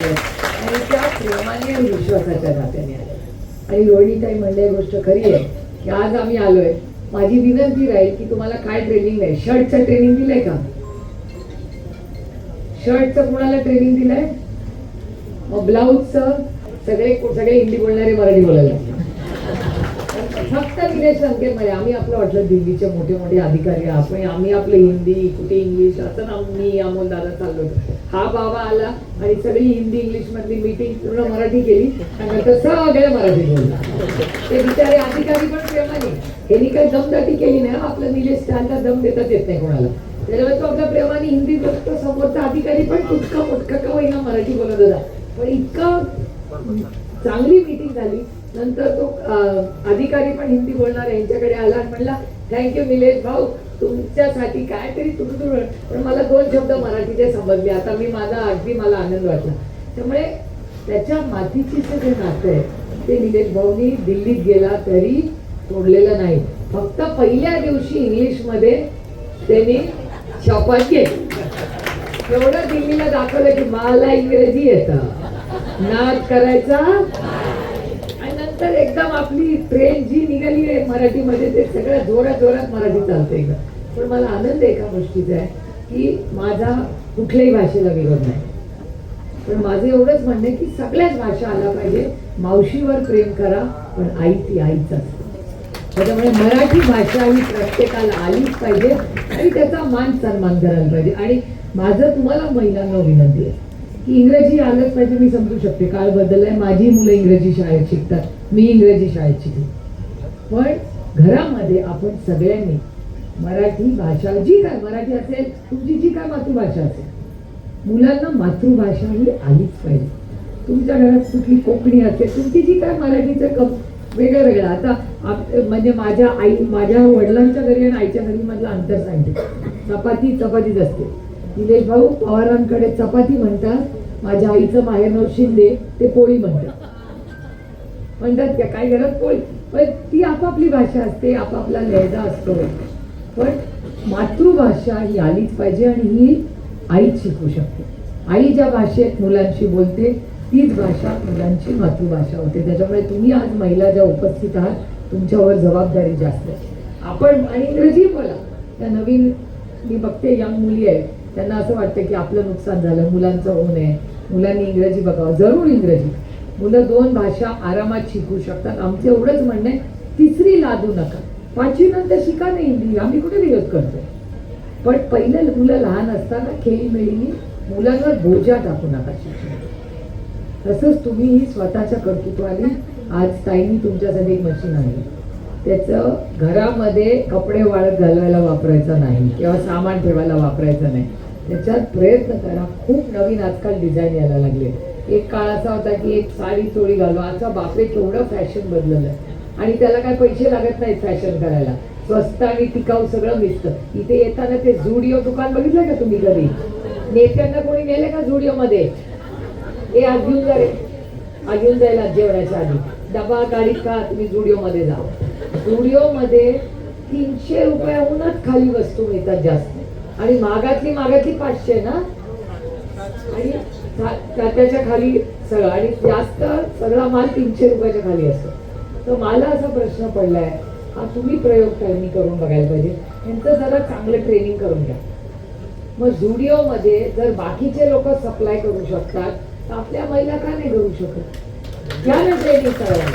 आणि त्या प्रेमाने आणि विश्वासाच्या नात्याने आले. आणि रोहिणीताई म्हणले गोष्ट खरी आहे की आज आम्ही आलोय. माझी विनंती राहील की तुम्हाला काय ट्रेनिंग नाही, शर्टचं ट्रेनिंग दिलंय का? शर्टचं कुणाला ट्रेनिंग दिलंय? मग ब्लाऊजचं सगळे हिंदी बोलणारे मराठी बोलायला लागले. फक्त निलेश संकेत मध्ये आम्ही आपलं वाटलं दिल्लीचे मोठे मोठे अधिकारी आपण आम्ही आपलं हिंदी कुठे इंग्लिश असं ना मी अमोल दादा चाललो होतो. हा बाबा आला आणि सगळी हिंदी इंग्लिश मधली मीटिंग पूर्ण मराठी केली आणि नंतर सगळं मराठी बोलला. ते बिचारे अधिकारी पण प्रेमाने यांनी काही दमदाटी केली नाही. आपलं निलेश त्यांना दम देताच येत नाही कोणाला. त्याच्यामुळे तो आपल्या प्रेमाने हिंदी बोलतो. समोरचा अधिकारी पण तुटका मुटका का होईना मराठी बोलत होता. पण इतकं चांगली मीटिंग झाली. नंतर तो अधिकारी पण हिंदी बोलणार यांच्याकडे आला आणि म्हणला थँक्यू निलेश भाऊ, तुमच्यासाठी काहीतरी तुडतुड, पण मला 2 शब्द मराठीचे समजले. आता मी अगदी मला आनंद वाटला. त्यामुळे त्याच्या मातीचे जे नातं आहे ते निलेश भाऊनी दिल्लीत गेला तरी तोडलेलं नाही. फक्त पहिल्या दिवशी इंग्लिश मध्ये त्यांनी शपथ घेतली. एवढं दिल्लीला दाखवलं की मला इंग्रजी येतं, नाद करायचा. तर एकदम आपली ट्रेन जी निघाली आहे मराठीमध्ये ते सगळं जोरात जोरात मराठी चालते एकदम. पण मला आनंद एका गोष्टीचा आहे की माझा कुठल्याही भाषेला विरोध नाही, पण माझं एवढंच म्हणणं आहे की सगळ्याच भाषा आला पाहिजे. मावशीवर प्रेम करा पण आई ती आईच असते. त्याच्यामुळे मराठी भाषा ही प्रत्येकाला आलीच पाहिजे आणि त्याचा मान सन्मान करायला पाहिजे. आणि माझं तुम्हाला महिलांना विनंती आहे की इंग्रजी आलंच पाहिजे. मी समजू शकते काळ बदललाय, माझी मुलं इंग्रजी शाळेत शिकतात, मी इंग्रजी शाळेत शिकले. पण घरामध्ये आपण सगळ्यांनी मराठी भाषा जी काय मराठी असेल, तुमची जी काय मातृभाषा असेल, मुलांना मातृभाषा ही आलीच पाहिजे. तुमच्या घरात कुठली कोकणी असेल, तुमची जी काय मराठीचं वेगळं वेगळं. आता म्हणजे माझ्या वडिलांच्या घरी आणि आईच्या घरी मधलं अंतर सांगते. चपातीच असते. निलेश भाऊ पवारांकडे चपाती म्हणतात, माझ्या आईचं माहेर नाव शिंदे, ते पोळी म्हणतात का काही घरात पोळी. पण ती आपापली भाषा असते, आपापला लहजा असतो. पण मातृभाषा ही आलीच पाहिजे आणि ही आईच शिकू शकते. आई ज्या भाषेत मुलांशी बोलते तीच भाषा मुलांची मातृभाषा होते. त्याच्यामुळे तुम्ही आज महिला ज्या उपस्थित आहात तुमच्यावर जबाबदारी जास्त आहे. आपण आणि इंग्रजी बोला. त्या नवीन मी बघते यंग मुली आहेत, त्यांना असं वाटतं की आपलं नुकसान झालं, मुलांचं होऊ नये, मुलांनी इंग्रजी बघावं. जरूर इंग्रजी, मुलं 2 भाषा आरामात शिकू शकतात. आमचं एवढंच म्हणणं आहे, 3री लादू नका. 5वी नंतर शिका नाही हिंदी, आम्ही कुठे विरोध करतो. पण पहिलं मुलं लहान असताना खेळीमेळीने मुलांवर बोजा टाकू नका शिक्षण. तसंच तुम्ही ही स्वतःच्या कर्तृत्वाने आज ताईंनी तुमच्यासाठी एक मशीन आहे, त्याचं घरामध्ये कपडे वाळत घालवायला वापरायचं नाही किंवा सामान ठेवायला वापरायचं नाही. त्याच्यात प्रयत्न करा. खूप नवीन आजकाल डिझाईन यायला लागले. एक काळ असा होता की एक साडी चोळी घालवा. आता बापरे केवढं फॅशन बदललं आणि त्याला काय पैसे लागत नाहीत फॅशन करायला. स्वस्त आणि टिकाऊ सगळं मिळतं. इथे येताना ते झुडिओ दुकान बघितलं का तुम्ही कधी? नेत्यांना कोणी नेले का झुडिओ मध्ये? हे आज घेऊन जा रे, आज घेऊन जायला जेवणाच्या आधी डबा गाडीत का तुम्ही झुडिओ मध्ये जा. झुडिओ मध्ये 300 रुपयाहूनच खाली वस्तू मिळतात जास्त आणि मागातली 500 ना, आणि त्याच्या खाली सगळं आणि जास्त सगळा माल 300 रुपयाच्या खाली असतो. तर मला असा प्रश्न पडलाय, हा तुम्ही प्रयोग त्यांनी करून बघायला पाहिजे. यांचं जरा चांगलं ट्रेनिंग करून घ्या. मग झुडिओ मध्ये जर बाकीचे लोक सप्लाय करू शकतात तर आपल्या महिला का नाही करू शकत? घ्या ना ट्रेनिंग करायला.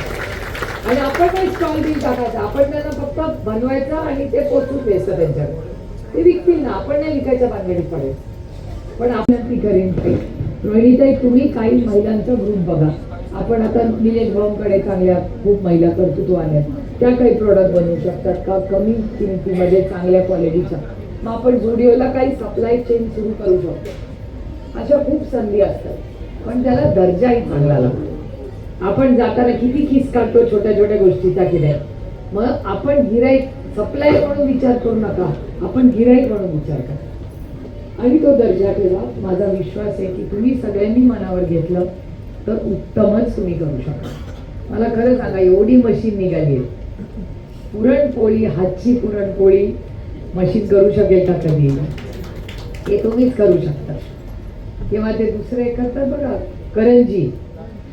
आणि आपण काही स्टॉल बिल टाकायचा, आपण त्यांना फक्त बनवायचं आणि ते पोचून द्यायचं त्यांच्याकडे, ते विकतील ना. आपण नाही विकायच्या भानगडीत पडायचं. पण आपण ती करेन काही. रोहिणीताई, तुम्ही काही महिलांचा ग्रुप बघा. आपण आता निलेश भाऊंकडे चांगल्या खूप महिला कर्तृत्वाने आहेत, त्या काही प्रोडक्ट बनवू शकतात का कमी किमतीमध्ये चांगल्या क्वालिटीच्या. मग आपण झुडिओला काही सप्लाय चेन सुरू करू शकतो. अशा खूप संधी असतात, पण त्याला दर्जाही चांगला लागतो. आपण जाताना किती खिस काढतो छोट्या छोट्या गोष्टीचा की नाही. मग आपण गिराईक सप्लाय म्हणून विचार करू नका, आपण गिराईक म्हणून विचार करा आणि तो दर्जा ठेवा. माझा विश्वास आहे की तुम्ही सगळ्यांनी मनावर घेतलं तर उत्तमच तुम्ही करू शकता. मला खरं सांगा, एवढी मशीन निघाली आहे, पुरणपोळी, हातची पुरणपोळी मशीन करू शकेल का कधी? हे तुम्हीच करू शकता. किंवा ते दुसरे करतात बघा, करंजी,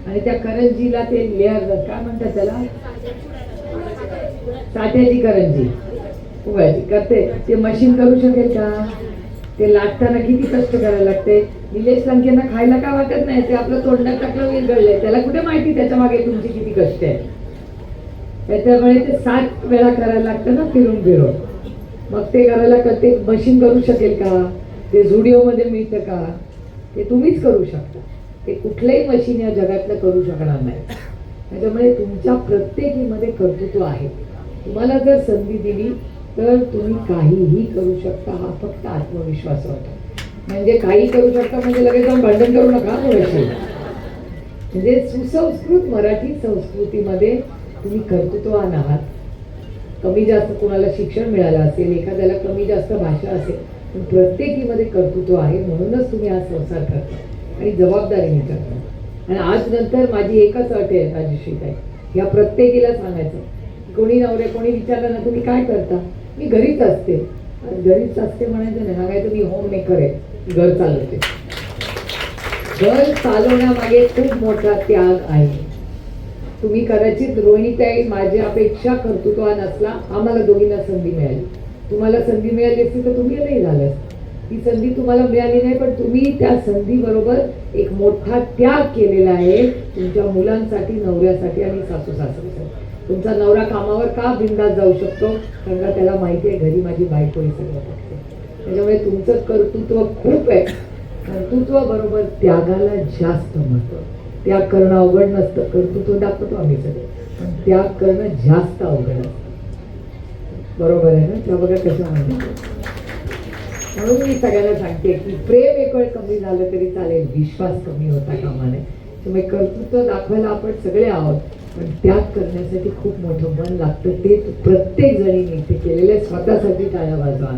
आणि त्या करंजीला ते लेअर काय म्हणतात त्याला, साठ्याची करंजी उगायची करते. ते मशीन करू शकेल का? ते लाटताना किती कष्ट करायला लागते. निलेश लंकेंना खायला काय वाटत नाही, ते आपलं तोंडात टाकलं विरघळलंय, त्याला कुठे माहिती त्याच्या मागे तुमची किती कष्ट आहे. त्याच्यामुळे ते 7 वेळा करायला लागतं ना, फिरून फिरून. मग ते करायला ते मशीन करू शकेल का? ते झुडिओमध्ये मिळतं का? ते तुम्हीच करू शकता. ते कुठलंही मशीन या जगातलं करू शकणार नाही. त्याच्यामुळे तुमच्या प्रत्येकीमध्ये कर्तृत्व आहे. तुम्हाला जर संधी दिली तर तुम्ही काहीही करू शकता. हा फक्त आत्मविश्वास होता. म्हणजे काही करू शकता म्हणजे लगेच जाऊन भांडण करू नका कोणाशी. म्हणजे सुसंस्कृत मराठी संस्कृतीमध्ये तुम्ही कर्तृत्ववान आहात. कमी जास्त कोणाला शिक्षण मिळालं असेल, एखाद्याला कमी जास्त भाषा असेल, पण प्रत्येकीमध्ये कर्तृत्व आहे. म्हणूनच तुम्ही हा संसार करता आणि जबाबदारीने करता. आणि आज नंतर माझी एकच अट आहे राजश्रीताई, या प्रत्येकीला सांगायचं, कोणी नवरे कोणी विचारलं ना तुम्ही काय करता, मी घरीच असते. घरीच असते म्हणायचं नाही, सांगायचं मी होम मेकर आहे, घर चालवते. घर चालवण्यामागे खूप मोठा त्याग आहे. तुम्ही कदाचित रोहिणीताई माझ्यापेक्षा कर्तृत्ववान असला, आम्हाला दोघींना संधी मिळाली. तुम्हाला संधी मिळाली असती तर तुम्ही नाही झालं. ती संधी तुम्हाला मिळाली नाही, पण तुम्ही त्या संधीबरोबर एक मोठा त्याग केलेला आहे तुमच्या मुलांसाठी, नवऱ्यासाठी आणि सासू सासऱ्यासाठी. तुमचा नवरा कामावर का बिनधास्त जाऊ शकतो? कारण का त्याला माहिती आहे घरी माझी बायको हे सगळं बघते. त्याच्यामुळे तुमचं कर्तृत्व खूप आहे. कर्तृत्व बरोबर त्यागाला जास्त महत्त्व. त्याग करणं अवघड नसतं, कर्तृत्व दाखवतो आम्ही सगळे, पण त्याग करणं जास्त अवघड असतं. बरोबर आहे ना? त्या बघा कसं म्हणतो. म्हणून मी सगळ्यांना सांगते की प्रेम एक वेळ कमी झालं तरी चालेल, विश्वास कमी होता कामा नये. त्यामुळे कर्तृत्व दाखवायला आपण सगळे आहोत, पण त्याग करण्यासाठी खूप मोठं मन लागतं. ते प्रत्येक जणीने ते केलेले स्वतःसाठी टाळ्या वाजवा.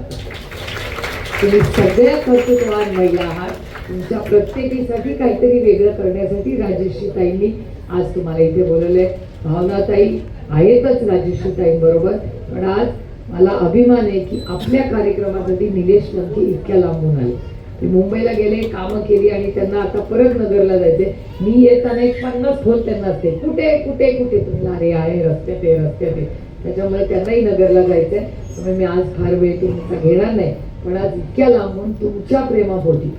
तुम्ही सगळ्या कर्तृत्ववान महिला आहात. तुमच्या प्रत्येकीसाठी काहीतरी वेगळं करण्यासाठी राजश्रीताईंनी आज तुम्हाला इथे बोलवलंय. भावनाताई आहेतच राजश्रीताईंबरोबर, पण आज मला अभिमान आहे की आपल्या कार्यक्रमासाठी निलेश लंके इतक्या लांबून आले. ते मुंबईला गेले, कामं केली आणि त्यांना आता परत नगरला जायचे. मी येताना 50 फोन त्यांना असते, कुठे कुठे कुठे. तुम्ही अरे आहे रस्त्यात आहे रस्त्यात आहे. त्याच्यामुळे त्यांनाही नगरला जायचंय. त्यामुळे मी आज फार वेळ तुमचा घेणार नाही, पण आज इतक्या लांबून तुमच्या प्रेमापोटी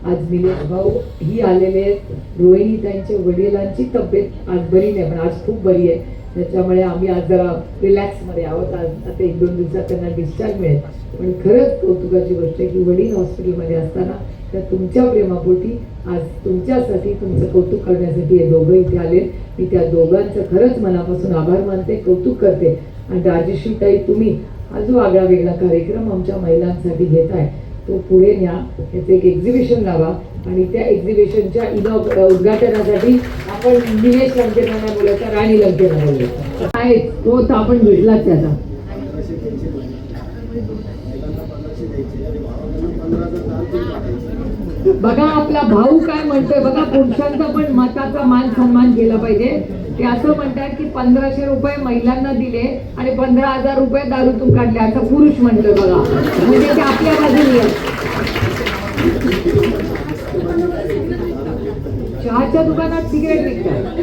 आज निलेश भाऊ ही आलेले आहेत. रोहिणीताईंच्या वडिलांची तब्येत आज बरी नाही, पण आज खूप बरी आहे. त्याच्यामुळे आम्ही आज जरा रिलॅक्समध्ये आहोत. आज आता 1-2 दिवसात त्यांना डिस्चार्ज मिळेल. पण खरंच कौतुकाची गोष्ट आहे की वडील हॉस्पिटलमध्ये असताना त्या तुमच्या प्रेमापोटी आज तुमच्यासाठी तुमचं कौतुक करण्यासाठी हे दोघं इथे आले. मी त्या दोघांचं खरंच मनापासून आभार मानते, कौतुक करते. आणि राजश्रीताई तुम्ही हा जो आगळा वेगळा कार्यक्रम आमच्या महिलांसाठी घेताय तो पुढे न्या. याचं एक एक्झिबिशन लावा आणि त्या एक्झिबिशनच्या उद्घाटनासाठी आपण निलेश लंकेंना बोलायचा, राणी लंकेंना बोलायचं आहे. तो तर आपण भेटलाच त्याचा. बघा आपला भाऊ काय म्हणतोय बघा. पुरुषांचा पण मताचा मान सन्मान केला पाहिजे. ते असं म्हणतात की 1500 रुपये महिलांना दिले आणि 15,000 रुपये दारूतून काढले, असं पुरुष म्हणतोय बघा. म्हणजे ते आपल्या बाजूने चहाच्या दुकानात सिगरेट विकतात.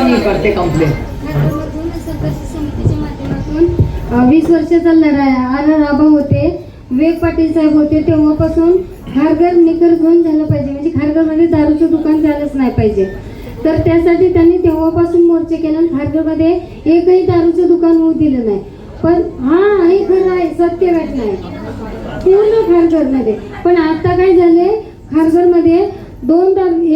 मी करते कंप्लेंट. 20 वर्षाचा लढा राबा होते. विवेक पाटील साहेब होते तेव्हापासून खारघर निकर झोन झालं पाहिजे. म्हणजे खारघरमध्ये दारूचं दुकान झालंच नाही पाहिजे. तर त्यासाठी त्यांनी तेव्हापासून मोर्चे केले आणि खारघरमध्ये एकही दारूचं दुकान होऊ दिलं नाही. पण हा हे खरं आहे, सत्य घटना आहे पूर्ण खारघरमध्ये. पण आता काय झाले, खारघरमध्ये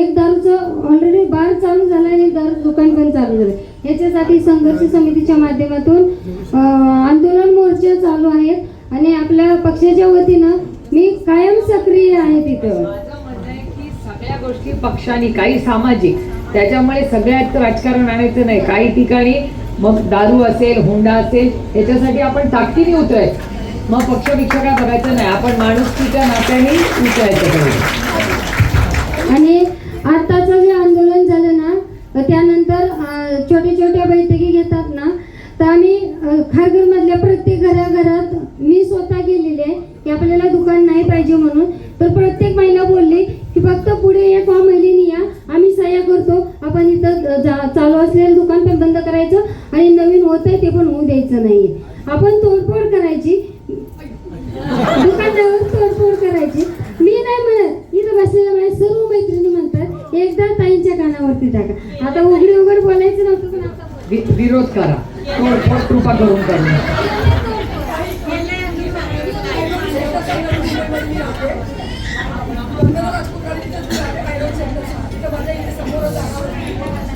एक दारूचं ऑलरेडी बार चालू झाला आणि एक दारू दुकान पण चालू झालं. याच्यासाठी संघर्ष समितीच्या माध्यमातून आंदोलन मोर्चे चालू आहेत आणि आपल्या पक्षाच्या वतीनं मी कायम सक्रिय आहे तिथं. माझं म्हणणं आहे की सगळ्या गोष्टी पक्षाने, काही सामाजिक, त्याच्यामुळे सगळ्यात राजकारण आणायचं नाही. काही ठिकाणी मग दारू असेल, हुंडा असेल, याच्यासाठी आपण ताकदीने उतरायचं. मग पक्ष काय बघायचं नाही, आपण माणुसकीच्या नात्याने विचारायचं पाहिजे. आणि आताचं जे आंदोलन झालं ना, त्यानंतर छोट्या छोट्या बैठकी घेतात ना, तर आम्ही खारघरमधल्या प्रत्येक घराघरात मी स्वतः गेलेली आहे की आपल्याला दुकान नाही पाहिजे म्हणून. तर प्रत्येक महिला बोलली की फक्त पुढे एक महिलेनी या, आम्ही सह्या करतो, आपण इथं चालू असलेलं दुकान पण बंद करायचं आणि नवीन होत आहे ते पण होऊ द्यायचं नाही. आपण तोडफोड करायची, दुकानावर तोडफोड करायची. मी नाही म्हणत, इथं बसलेल्या माझ्या सर्व मैत्रिणी म्हणतात एकदा ताईंच्या कानावरती टाका. आता उघड बोलायचं नव्हतं, पण आता विरोध करा, तोडफोड कृपा करून करू.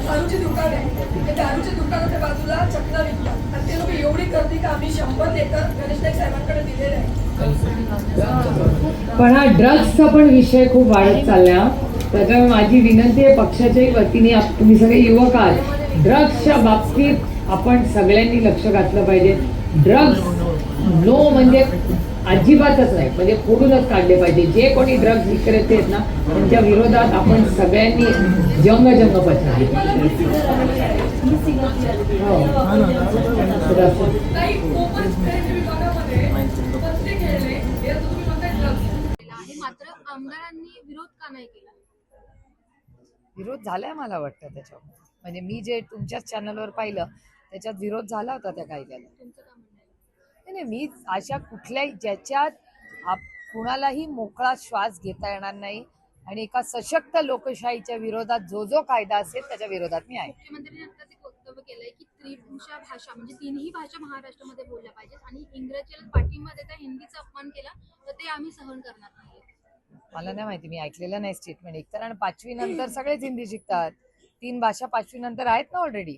दारूची दुकान आहे, त्या दारूच्या दुकानाच्या बाजूला चकना विकतात आणि ते लोक एवढी गर्दी का आम्ही 100 एकर गणेश नाईक साहेबांकडे दिलेले आहे. पण हा ड्रग्सचा पण विषय खूप वाढत चालला. त्याच्यामुळे माझी विनंती आहे पक्षाच्याही वतीने, तुम्ही सगळे युवक आहात, ड्रग्सच्या बाबतीत आपण सगळ्यांनी लक्ष घातलं पाहिजे. ड्रग्स नो म्हणजे अजिबातच नाही, म्हणजे फोडूनच काढले पाहिजे. जे कोणी ड्रग्स विक्रेते आहेत ना, त्यांच्या विरोधात आपण सगळ्यांनी जंग पछाडली. मात्र आमदारांनी विरोध का नाही केला? विरोध झालाय मला वाटतं त्याच्यावर. म्हणजे मी जे तुमच्याच चॅनलवर पाहिलं त्याच्यात विरोध झाला होता त्या कायद्याला. तुमचं काय म्हणणं आहे? नाही, मी अशा कुठल्याही ज्याच्यात कुणालाही मोकळा श्वास घेता येणार नाही आणि एका सशक्त लोकशाहीच्या विरोधात जो कायदा असेल त्याच्या विरोधात मी आहे. मुख्यमंत्र्यांनी आता ते वक्तव्य केलंय की त्रिभाषा भाषा म्हणजे तीनही भाषा महाराष्ट्रामध्ये बोलल्या पाहिजेत आणि इंग्रजीला पाठिंबा देता हिंदीचा अपमान केला तर ते आम्ही सहन करणार नाही. मला नाही माहिती, मी ऐकलेलं नाही स्टेटमेंट. एकतर आणि 5वी नंतर सगळेच हिंदी शिकतात. 3 भाषा 5वी नंतर आहेत ना ऑलरेडी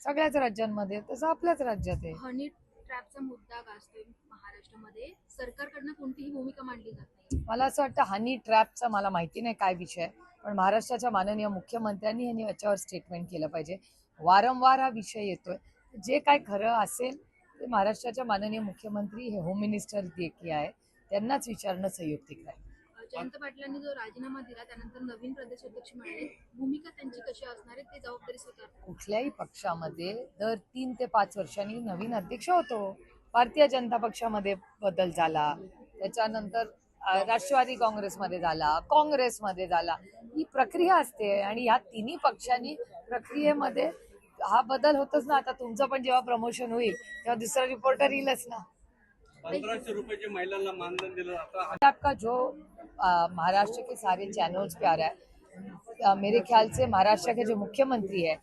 सगळ्याच राज्यांमध्ये, तसं आपल्याच राज्यात आहे. हनी ट्रॅपचा मुद्दा गाजतोय महाराष्ट्रामध्ये, सरकारकडनं कोणतीही भूमिका मांडली जात नाही. मला असं वाटतं हनी ट्रॅपचा मला माहिती नाही काय विषय, पण महाराष्ट्राच्या माननीय मुख्यमंत्र्यांनी यांनी याच्यावर स्टेटमेंट केलं पाहिजे. वारंवार हा विषय येतोय. जे काय खरं असेल ते महाराष्ट्राच्या माननीय मुख्यमंत्री हे होम मिनिस्टर जे आहे त्यांनाच विचारणं संयुक्तिक आहे. जयंत पाटलांनी जो राजीनामा दिला त्यानंतर नवीन प्रदेश अध्यक्ष मिळाले, भूमिका त्यांची कशी असणार आहे ते जबाबदारी स्वीकारतात. कुठल्याही पक्षामध्ये दर 3 ते 5 वर्षांनी नवीन अध्यक्ष होतो. भारतीय जनता पक्षामध्ये बदल झाला, त्याच्यानंतर राष्ट्रवादी काँग्रेसमध्ये झाला, काँग्रेसमध्ये झाला. ही प्रक्रिया असते आणि ह्या तिन्ही पक्षांनी प्रक्रियेमध्ये हा बदल होतच ना. आता तुमचं पण जेव्हा प्रमोशन होईल तेव्हा दुसरा रिपोर्टर येईलच ना. 1500 रुपये महिलांना मानधन दिलं जातं. आपका जो महाराष्ट्र के सारे चैनल्स पे आ रहा है, मेरे ख्याल से महाराष्ट्र के जो मुख्यमंत्री है,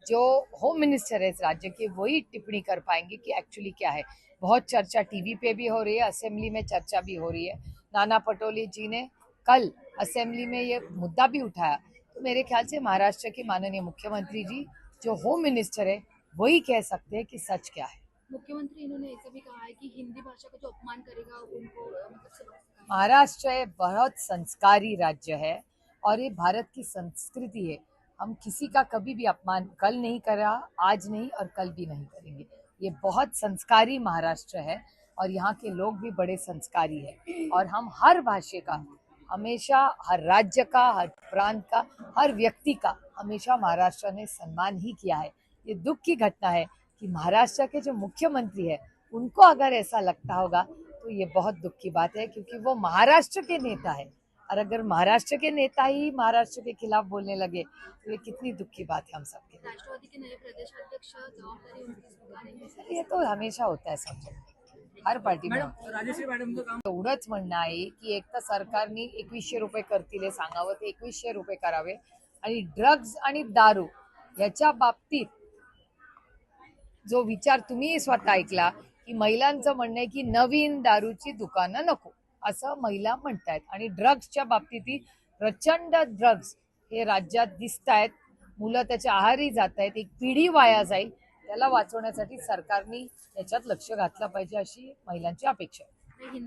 जो होम मिनिस्टर है इस राज्य के, वही टिप्पणी कर पाएंगे कि एक्चुअली क्या है. बहुत चर्चा टीवी पे भी हो रही है, असेंबली में चर्चा भी हो रही है. नाना पटोले जी ने कल असेंबली में ये मुद्दा भी उठाया. तो मेरे ख्याल से महाराष्ट्र के माननीय मुख्यमंत्री जी जो होम मिनिस्टर है वही कह सकते हैं कि सच क्या है. मुख्यमंत्री इन्होंने ऐसा भी कहा है कि हिंदी भाषा का जो अपमान करेगा उनको मतलब महाराष्ट्र एक बहुत संस्कारी राज्य है और ये भारत की संस्कृति है. हम किसी का कभी भी अपमान कल नहीं करा, आज नहीं और कल भी नहीं करेंगे. ये बहुत संस्कारी महाराष्ट्र है और यहाँ के लोग भी बड़े संस्कारी है और हम हर भाषा का हमेशा, हर राज्य का, हर प्रांत का, हर व्यक्ति का हमेशा महाराष्ट्र ने सम्मान ही किया है. ये दुख की घटना है कि महाराष्ट्र के जो मुख्यमंत्री है उनको अगर ऐसा लगता होगा तो ये बहुत दुख की बात है, क्योंकि वो महाराष्ट्र के नेता है और अगर महाराष्ट्र के नेता ही महाराष्ट्र के खिलाफ बोलने लगे तो ये कितनी दुख की बात है हम सबके लिए. राष्ट्रवादी के नए प्रदेश अध्यक्ष जवाबदारी उनकी स्वीकारेंगे. ये तो हमेशा होता है समझो, हर पार्टी में. एवढंच म्हणणं आहे की एक तर सरकारने 2100 रुपये करतील सांगावं, ते 2100 रुपये करावे. आणि ड्रग्ज आणि दारू याच्या बाबतीत जो विचार तुम्ही स्वतः ऐकला की महिलांचं म्हणणं आहे की नवीन दारूची दुकानं नको असं महिला म्हणतायत आणि ड्रग्सच्या बाबतीतही प्रचंड ड्रग्स हे राज्यात दिसत आहेत. मुलं त्याच्या आहारी जात आहेत, एक पिढी वाया जाईल. त्याला वाचवण्यासाठी सरकारने याच्यात लक्ष घातलं पाहिजे अशी महिलांची अपेक्षा आहे.